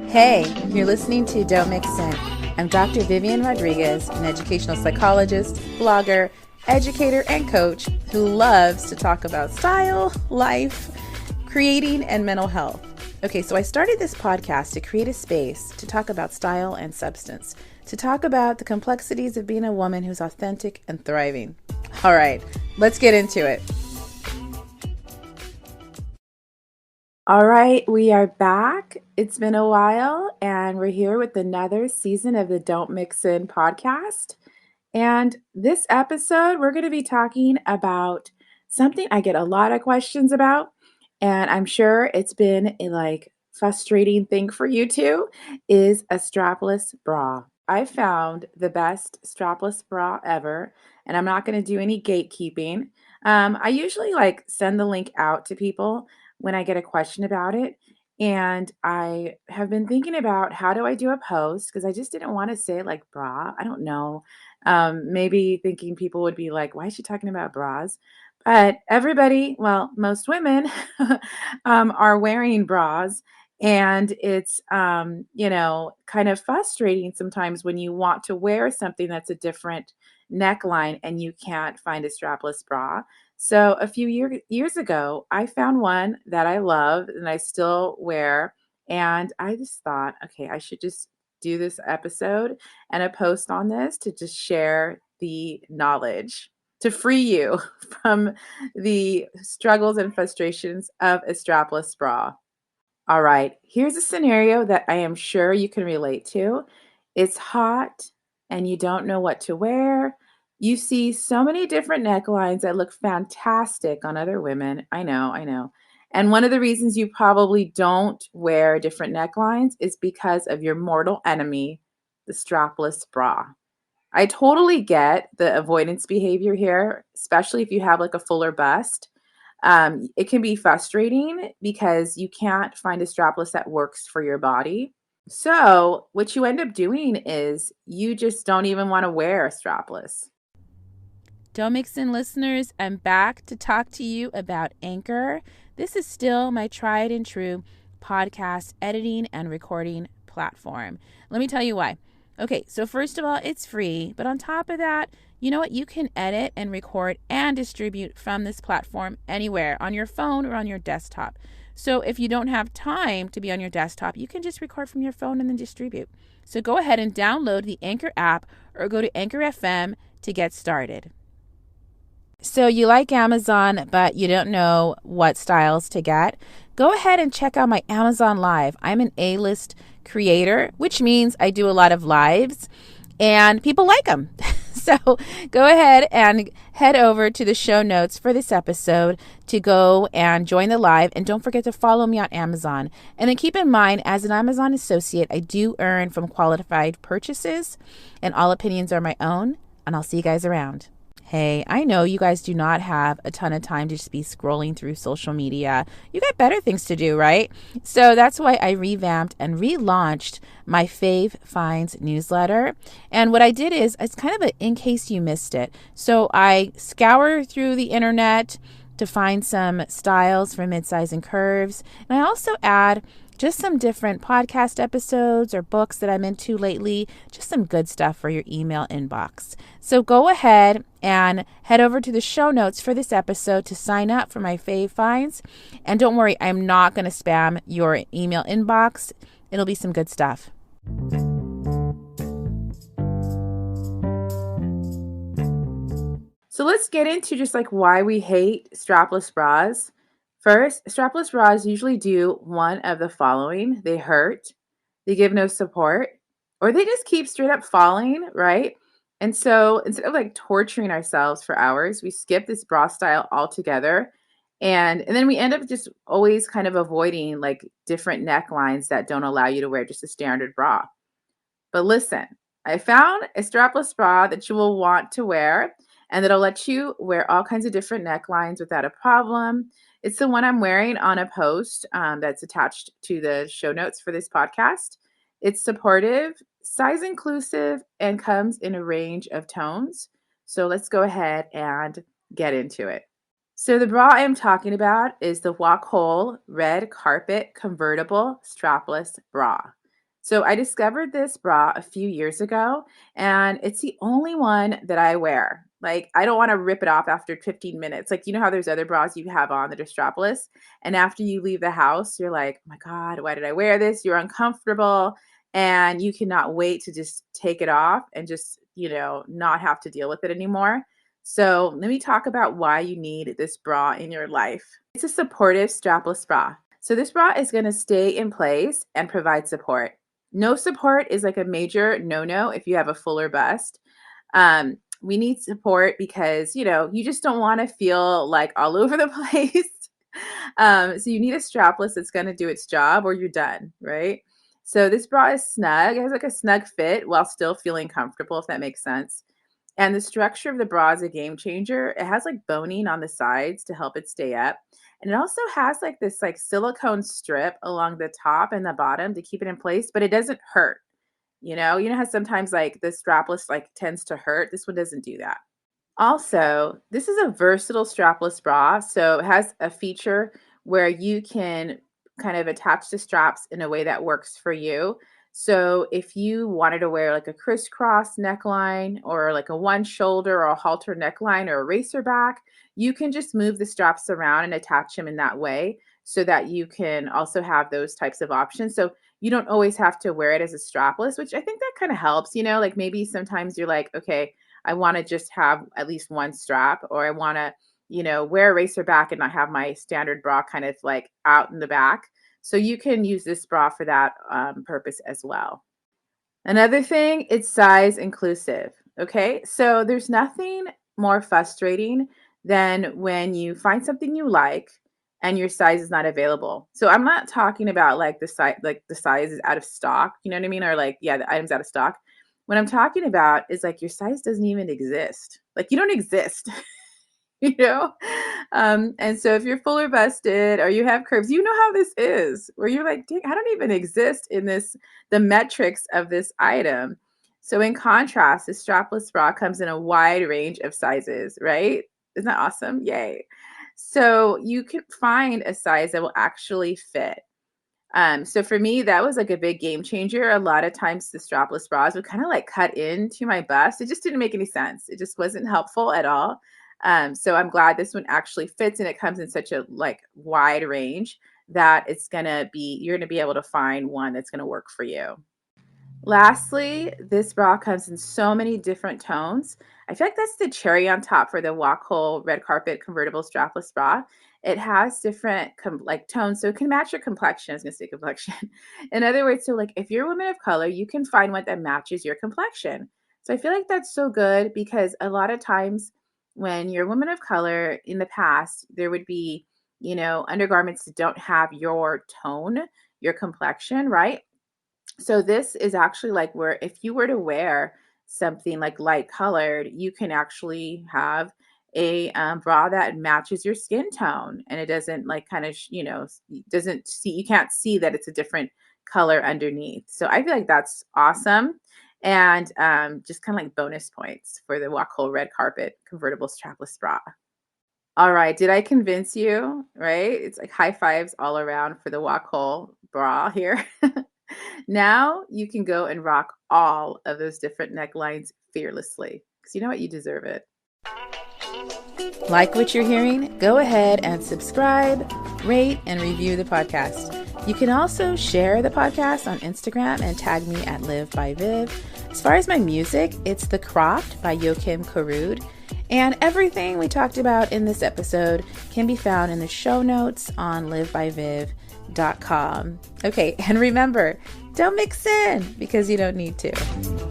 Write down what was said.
Hey, you're listening to Don't Mix In. I'm Dr. Vivian Rodriguez, an educational psychologist, blogger, educator, and coach who loves to talk about style, life, creating, and mental health. Okay, so I started this podcast to create a space to talk about style and substance, to talk about the complexities of being a woman who's authentic and thriving. All right, let's get into it. All right, we are back. It's been a while, and we're here with another season of the Don't Mix In podcast. And this episode, we're going to be talking about something I get a lot of questions about, and I'm sure it's been a frustrating thing for you too, is a strapless bra. I found the best strapless bra ever, and I'm not going to do any gatekeeping. I usually send the link out to people when I get a question about it. And I have been thinking about how do I do a post because I just didn't want to say bra. I don't know. Maybe thinking people would be like, why is she talking about bras? But everybody, well, most women are wearing bras. And it's, kind of frustrating sometimes when you want to wear something that's a different neckline and you can't find a strapless bra. So a few years ago, I found one that I love and I still wear. And I just thought, okay, I should just do this episode and a post on this to just share the knowledge to free you from the struggles and frustrations of a strapless bra. All right, here's a scenario that I am sure you can relate to. It's hot and you don't know what to wear. You see so many different necklines that look fantastic on other women. I know, I know. And one of the reasons you probably don't wear different necklines is because of your mortal enemy, the strapless bra. I totally get the avoidance behavior here, especially if you have a fuller bust. It can be frustrating because you can't find a strapless that works for your body. So, what you end up doing is you just don't even want to wear a strapless. Don't Mix In listeners, I'm back to talk to you about Anchor. This is still my tried and true podcast editing and recording platform. Let me tell you why. Okay, so first of all, it's free, but on top of that, you know what? You can edit and record and distribute from this platform anywhere on your phone or on your desktop. So if you don't have time to be on your desktop, you can just record from your phone and then distribute. So go ahead and download the Anchor app or go to Anchor FM to get started. So you like Amazon, but you don't know what styles to get? Go ahead and check out my Amazon Live. I'm an A-list creator, which means I do a lot of lives, and people like them. So go ahead and head over to the show notes for this episode to go and join the live. And don't forget to follow me on Amazon. And then keep in mind, as an Amazon associate, I do earn from qualified purchases, and all opinions are my own. And I'll see you guys around. Hey, I know you guys do not have a ton of time to just be scrolling through social media. You got better things to do, right? So that's why I revamped and relaunched my Fave Finds newsletter. And what I did is, it's kind of a in case you missed it. So I scour through the internet to find some styles for midsize and curves. And I also add just some different podcast episodes or books that I'm into lately, just some good stuff for your email inbox. So go ahead and head over to the show notes for this episode to sign up for my Fave Finds. And don't worry, I'm not going to spam your email inbox. It'll be some good stuff. So let's get into just why we hate strapless bras. First, strapless bras usually do one of the following. They hurt, they give no support, or they just keep straight up falling, right? And so instead of torturing ourselves for hours, we skip this bra style altogether. And then we end up just always kind of avoiding different necklines that don't allow you to wear just a standard bra. But listen, I found a strapless bra that you will want to wear and that'll let you wear all kinds of different necklines without a problem. It's the one I'm wearing on a post that's attached to the show notes for this podcast. It's supportive, size inclusive, and comes in a range of tones. So let's go ahead and get into it. So the bra I'm talking about is the Walk Whole Red Carpet Convertible Strapless Bra. So I discovered this bra a few years ago, and it's the only one that I wear. Like, I don't want to rip it off after 15 minutes. Like, you know how there's other bras you have on that are strapless, and after you leave the house, you're like, oh my God, why did I wear this? You're uncomfortable, and you cannot wait to just take it off and just, not have to deal with it anymore. So, let me talk about why you need this bra in your life. It's a supportive strapless bra. So, this bra is going to stay in place and provide support. No support is like a major no no if you have a fuller bust. We need support because, you just don't want to feel like all over the place. So, you need a strapless that's going to do its job or you're done, right? So, this bra is snug. It has like a snug fit while still feeling comfortable, if that makes sense. And the structure of the bra is a game changer. It has like boning on the sides to help it stay up. And it also has like this like silicone strip along the top and the bottom to keep it in place, but it doesn't hurt. You know how sometimes like the strapless like tends to hurt. This one doesn't do that. Also, this is a versatile strapless bra, so it has a feature where you can kind of attach the straps in a way that works for you. So if you wanted to wear like a crisscross neckline or like a one shoulder or a halter neckline or a racer back, you can just move the straps around and attach them in that way so that you can also have those types of options. So you don't always have to wear it as a strapless, which I think that kind of helps, like maybe sometimes you're like, okay, I want to just have at least one strap, or I want to, wear a racer back and not have my standard bra kind of like out in the back. So you can use this bra for that purpose as well. Another thing, it's size inclusive. Okay. So there's nothing more frustrating than when you find something you like and your size is not available. So I'm not talking about like the size is out of stock, you know what I mean? Or like, yeah, the item's out of stock. What I'm talking about is like your size doesn't even exist. Like you don't exist. you know? And so if you're fuller busted or you have curves, you know how this is, where you're like, dang, I don't even exist in the metrics of this item. So in contrast, the strapless bra comes in a wide range of sizes, right? Isn't that awesome? Yay. So you can find a size that will actually fit. So for me, that was like a big game changer. A lot of times the strapless bras would kind of like cut into my bust. It just didn't make any sense. It just wasn't helpful at all. So I'm glad this one actually fits and it comes in such a like wide range that you're gonna be able to find one that's gonna work for you. Lastly, this bra comes in so many different tones. I feel like that's the cherry on top for the Walk Whole Red Carpet Convertible Strapless Bra. It has different like tones, so it can match your complexion. I was gonna say complexion. In other words, so like if you're a woman of color, you can find one that matches your complexion. So I feel like that's so good because a lot of times when you're a woman of color in the past, there would be, undergarments that don't have your tone, your complexion, right? So this is actually like where if you were to wear something like light colored, you can actually have a bra that matches your skin tone, and it doesn't like kind of doesn't see you can't see that it's a different color underneath. So I feel like that's awesome, and just kind of like bonus points for the Walk Whole Red Carpet Convertible Strapless Bra. All right, did I convince you? Right? It's like high fives all around for the Walk Whole bra here. Now you can go and rock all of those different necklines fearlessly because you know what? You deserve it. Like what you're hearing? Go ahead and subscribe, rate, and review the podcast. You can also share the podcast on Instagram and tag me at Live by Viv. As far as my music, it's The Croft by Joachim Karud. And everything we talked about in this episode can be found in the show notes on livebyviv.com. Okay, and remember, don't mix in because you don't need to.